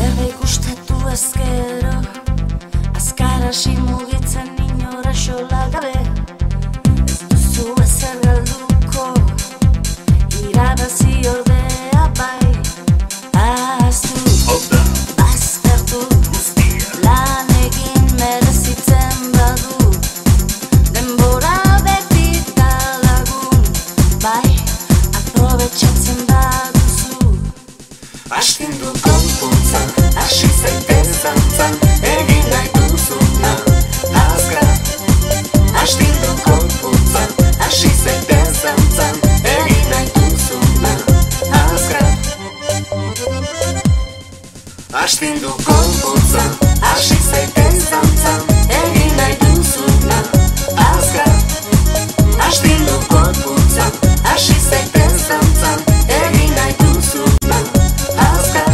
Zerbait gustatu ezkero, azkar hasi mugitzen inora xola gabe. Ez duzu ezer galduko, irabazi ordea bai. Ahaztu, baztertu, lan egin merezitzen badu. Denbora beti da lagun, bai, aprobetxatzen baduzu. Astindu konpuntza, hasi zaiten zantzan, egin nahi duzuna, azkar. Astindu konpuntza, hasi zaiten zantzan, egin nahi duzuna, azkar. Astindu konpuntza, hasi zaiten zantzan, egin nahi duzuna, azkar. Astindu konpuntza, hasi zaiten zantzan, egin nahi duzuna, azkar.